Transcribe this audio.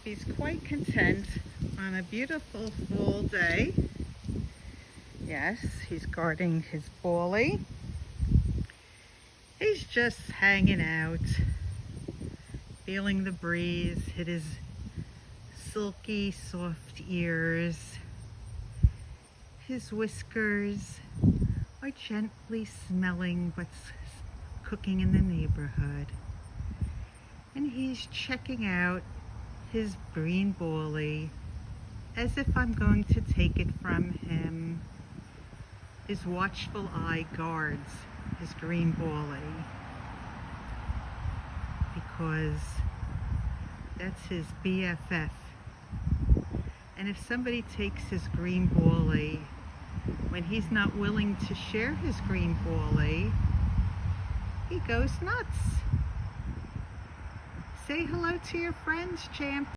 Champie's quite content on a beautiful fall day. Yes, he's guarding his bully. He's just hanging out, feeling the breeze hit his silky, soft ears. His whiskers are gently smelling what's cooking in the neighborhood. And he's checking out his green bully as if I'm going to take it from him. His watchful eye guards his green bully because that's his BFF. And if somebody takes his green bully when he's not willing to share his green bully, he goes nuts. Say hello to your friends, Champ.